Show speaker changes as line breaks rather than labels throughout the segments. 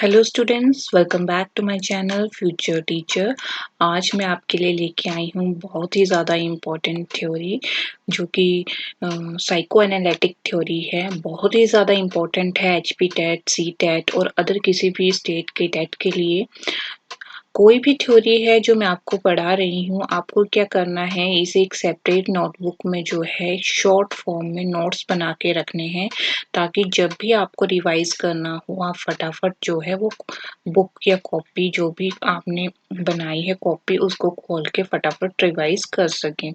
Hello students, welcome back to my channel future teacher. आज मैं आपके लिए लेके आई हूँ बहुत ही ज़्यादा इम्पोर्टेंट थ्योरी जो कि साइको एनालिटिक थ्योरी है। बहुत ही ज़्यादा इम्पोर्टेंट है एचपी टेट, सी टेट और अदर किसी भी स्टेट के टेट के लिए। कोई भी थ्योरी है जो मैं आपको पढ़ा रही हूँ, आपको क्या करना है, इसे एक सेपरेट नोटबुक में जो है शॉर्ट फॉर्म में नोट्स बना के रखने हैं, ताकि जब भी आपको रिवाइज करना हो आप फटाफट जो है वो बुक या कॉपी जो भी आपने बनाई है कॉपी उसको खोल के फटाफट रिवाइज कर सकें।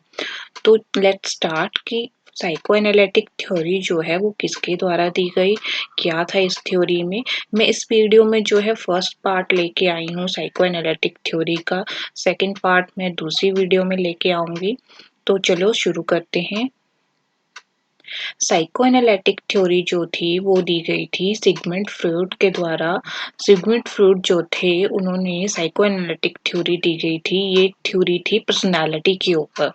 तो लेट्स स्टार्ट कि साइको एनालिटिक थ्योरी जो है वो किसके द्वारा दी गई, क्या था इस थ्योरी में। मैं इस वीडियो में जो है फर्स्ट पार्ट लेके आई हूँ साइको एनालिटिक थ्योरी का, सेकंड पार्ट मैं दूसरी वीडियो में लेके आऊंगी। तो चलो शुरू करते हैं। साइकोएनालिटिक थ्योरी जो थी वो दी गई थी सिगमंड फ्रॉइड के द्वारा। सिगमंड फ्रॉइड जो थे उन्होंने साइकोएनालिटिक थ्योरी दी गई थी। ये थ्योरी थी पर्सनालिटी के ऊपर।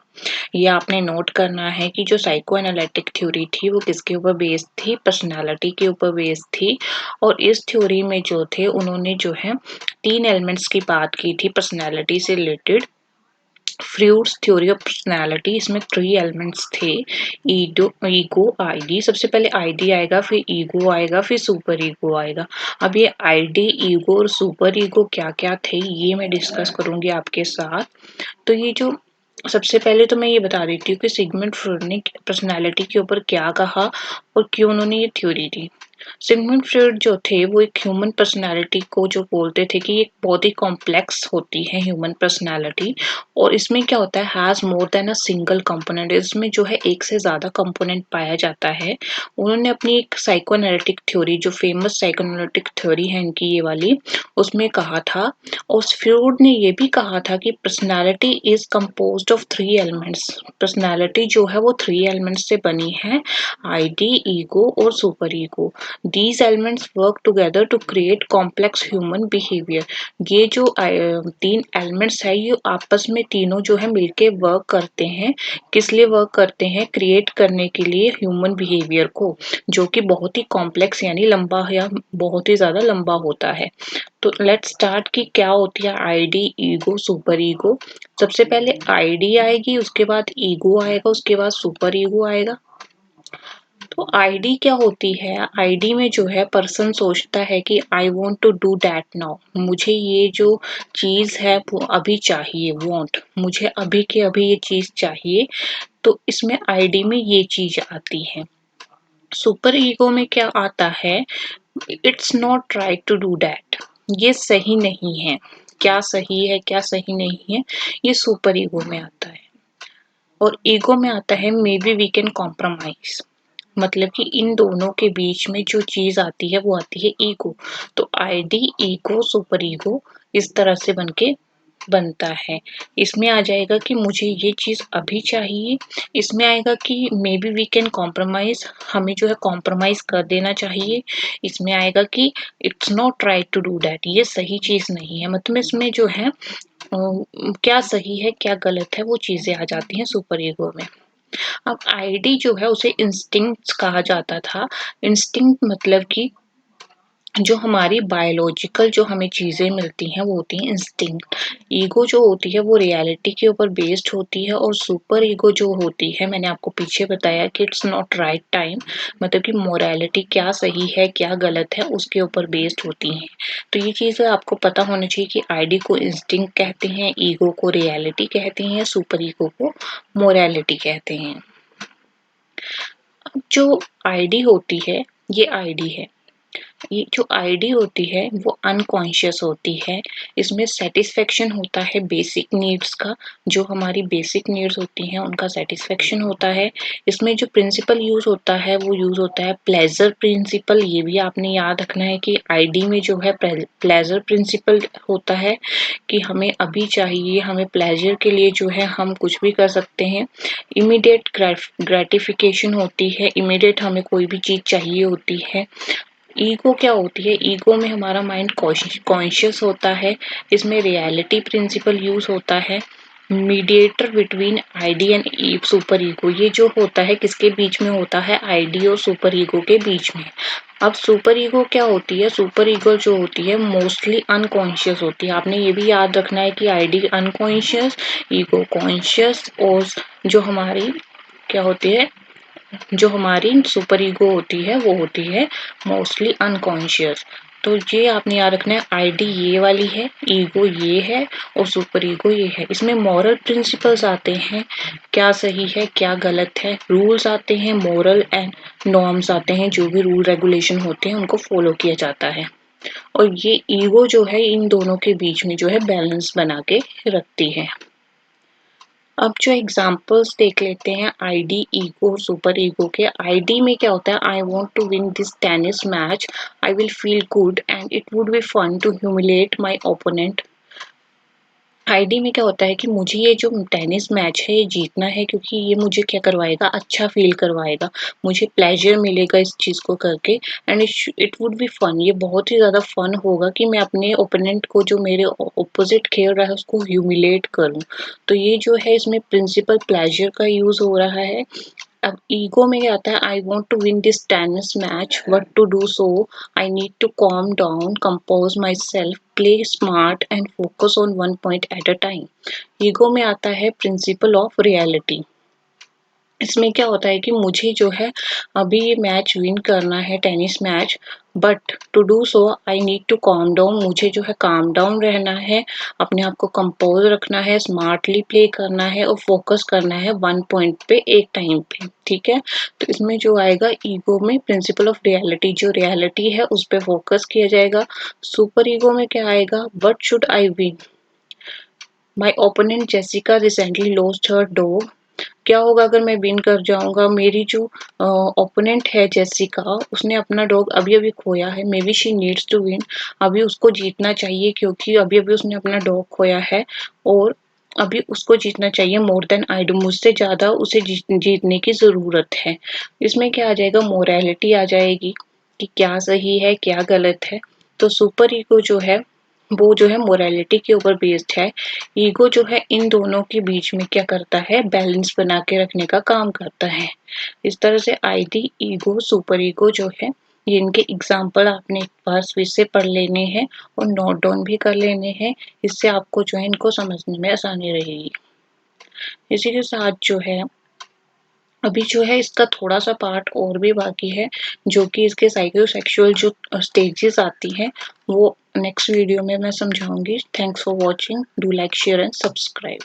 ये आपने नोट करना है कि जो साइकोएनालिटिक थ्योरी थी वो किसके ऊपर बेस्ड थी, पर्सनालिटी के ऊपर बेस्ड थी। और इस थ्योरी में जो थे उन्होंने जो है 3 एलिमेंट्स की बात की थी पर्सनालिटी से related. Fruits theory of personality, इसमें 3 एलिमेंट्स थे, ईगो, आईडी। सबसे पहले आईडी आएगा, फिर ईगो आएगा, फिर सुपर ईगो आएगा। अब ये आईडी, ईगो और सुपर ईगो क्या क्या थे ये मैं डिस्कस करूंगी आपके साथ। तो ये जो सबसे पहले तो मैं ये बता देती हूँ कि सिगमंड फ्रॉइड ने पर्सनालिटी के ऊपर क्या कहा और क्यों उन्होंने ये थ्योरी दी। सिगमंड फ्रॉइड जो थे वो एक ह्यूमन पर्सनालिटी को जो बोलते थे कि एक बहुत ही कॉम्प्लेक्स होती है ह्यूमन पर्सनालिटी, और इसमें क्या होता है, has more than a single component. इसमें जो है एक से ज्यादा कंपोनेंट पाया जाता है। उन्होंने अपनी एक साइकोएनालिटिक थ्योरी, जो फेमस साइकोएनालिटिक थ्योरी है इनकी ये वाली, उसमें कहा था। और फ्रॉइड ने ये भी कहा था कि personality is composed of 3 elements. Personality जो है वो 3 एलिमेंट्स से बनी है, आईडी, ईगो और super ego. These elements work together to create complex human behavior। ये जो 3 एलिमेंट्स है ये आपस में तीनों जो है मिलके वर्क करते हैं। किस लिए वर्क करते हैं, क्रिएट करने के लिए ह्यूमन बिहेवियर को, जो कि बहुत ही कॉम्प्लेक्स यानी लंबा या बहुत ही ज्यादा लंबा होता है। तो लेट्स स्टार्ट कि क्या होती है आईडी, ईगो, सुपर ईगो। सबसे पहले आईडी आएगी, उसके बाद ईगो आएगा, उसके बाद सुपर ईगो आएगा। तो आईडी क्या होती है, आईडी में जो है पर्सन सोचता है कि I want to do that now, मुझे ये जो चीज है वो अभी चाहिए, वॉन्ट, मुझे अभी के अभी ये चीज चाहिए। तो इसमें आईडी में ये चीज आती है। सुपर ईगो में क्या आता है, it's not right to do that, ये सही नहीं है। क्या सही है क्या सही नहीं है, ये सुपर ईगो में आता है। और ईगो में आता है maybe we can compromise, मतलब कि इन दोनों के बीच में जो चीज आती है वो आती है ईगो। तो आईडी, ईगो, सुपर ईगो इस तरह से बनता है। इसमें आ जाएगा कि मुझे ये चीज अभी चाहिए। इसमें आएगा कि maybe we can compromise, हमें जो है कॉम्प्रोमाइज कर देना चाहिए। इसमें आएगा कि it's not right to do that, ये सही चीज नहीं है। मतलब इसमें जो है क्या सही है क्या गलत है वो चीजें आ जाती हैं सुपर ईगो में। अब आईडी जो है उसे इंस्टिंक्ट कहा जाता था। इंस्टिंक्ट मतलब कि जो हमारी बायोलॉजिकल जो हमें चीजें मिलती हैं वो होती हैं इंस्टिंक्ट। ईगो जो होती है वो रियलिटी के ऊपर बेस्ड होती है, और सुपर ईगो जो होती है, मैंने आपको पीछे बताया कि इट्स नॉट राइट टाइम, मतलब कि मोरालिटी क्या सही है क्या गलत है उसके ऊपर बेस्ड होती हैं। तो ये चीजें आपको पता होनी चाहिए कि आईडी को इंस्टिंक्ट कहते हैं, ईगो को रियलिटी कहते हैं, सुपर ईगो को मोरालिटी कहते हैं। अब जो आईडी होती है, ये आईडी है, ये जो आईडी होती है वो अनकॉन्शियस होती है। इसमें सेटिस्फेक्शन होता है बेसिक नीड्स का, जो हमारी बेसिक नीड्स होती हैं उनका सेटिस्फेक्शन होता है। इसमें जो प्रिंसिपल यूज होता है वो यूज होता है प्लेजर प्रिंसिपल। ये भी आपने याद रखना है कि आईडी में जो है प्लेजर प्रिंसिपल होता है कि हमें अभी चाहिए, हमें प्लेजर के लिए जो है हम कुछ भी कर सकते हैं। इमीडिएट ग्रेटिफिकेशन होती है, इमीडिएट हमें कोई भी चीज चाहिए होती है। ईगो क्या होती है, ईगो में हमारा माइंड कॉन्शियस होता है। इसमें रियलिटी प्रिंसिपल यूज होता है। Mediator between ID and super ego, ये जो होता है किसके बीच में होता है, आईडी और सुपर ईगो के बीच में। अब सुपर ईगो क्या होती है? सुपर ईगो जो होती है मोस्टली अनकॉन्शियस होती है। आपने ये भी याद रखना है कि आईडी अनकॉन्शियस, ईगो कॉन्शियस और जो हमारी क्या होती है, जो हमारी सुपर ईगो होती है वो होती है मोस्टली अनकॉन्शियस। तो ये आपने याद रखना है, आईडी ये वाली है, ईगो ये है और सुपर ईगो ये है। इसमें मॉरल प्रिंसिपल्स आते हैं, क्या सही है क्या गलत है, रूल्स आते हैं, मॉरल एंड नॉर्म्स आते हैं, जो भी रूल रेगुलेशन होते हैं उनको फॉलो किया जाता है। और ये ईगो जो है इन दोनों के बीच में जो है बैलेंस बना के रखती है। अब जो एग्जांपल्स देख लेते हैं आईडी, ईगो और सुपर ईगो के। आईडी में क्या होता है? I want to win this tennis match, I will feel good and it would be fun to humiliate my opponent. Id में क्या होता है कि मुझे ये जो टेनिस मैच है ये जीतना है, क्योंकि ये मुझे क्या करवाएगा, अच्छा फील करवाएगा, मुझे प्लेजर मिलेगा इस चीज़ को करके and it would be fun. ये बहुत ही ज़्यादा फन होगा कि मैं अपने ओपोनेंट को, जो मेरे ऑपोजिट खेल रहा है, उसको ह्यूमिलेट करूं। तो ये जो है इसमें प्रिंसिपल प्लेजर का यूज़ हो रहा है। अब ईगो में क्या आता है? I want to win this tennis match, but to do so I need to calm down, compose my self, play smart and focus on one point at a time. Ego में आता है principle of reality. इसमें क्या होता है कि मुझे जो है अभी ये मैच विन करना है, tennis match, but to do so I need to calm down. मुझे जो है काम डाउन रहना है, अपने आप को कंपोज रखना है, स्मार्टली प्ले करना है और फोकस करना है वन पॉइंट पे एक टाइम पे। ठीक है, तो इसमें जो आएगा ईगो में प्रिंसिपल ऑफ रियलिटी, जो रियलिटी है उस पर फोकस किया जाएगा। सुपर ईगो में क्या आएगा? What should I win, my opponent Jessica recently lost her dog. क्या होगा अगर मैं विन कर जाऊंगा? मेरी जो ओपोनेंट है जेसिका, उसने अपना डॉग अभी अभी खोया है, maybe she needs to win. अभी उसको जीतना चाहिए, क्योंकि अभी अभी उसने अपना डॉग खोया है और अभी उसको जीतना चाहिए मोर देन आई डू। मुझसे ज्यादा उसे जीतने की जरूरत है। इसमें क्या आ जाएगा? मोरालिटी आ जाएगी कि क्या सही है क्या गलत है। तो सुपर ईगो जो है वो जो है मोरालिटी के ऊपर बेस्ड है। ईगो जो है इन दोनों के बीच में क्या करता है? बैलेंस बना के रखने का काम करता है। इस तरह से आईडी, ईगो, सुपर ईगो जो है, ये इनके एग्जाम्पल आपने एक बार फिर से पढ़ लेने हैं और नोट डाउन भी कर लेने हैं। इससे आपको जो है इनको समझने में आसानी रहेगी। इसी के साथ जो है अभी जो है इसका थोड़ा सा पार्ट और भी बाकी है, जो कि इसके साइकोसेक्सुअल जो स्टेजेस आती हैं वो नेक्स्ट वीडियो में मैं समझाऊंगी। Thanks for watching, do like share and subscribe.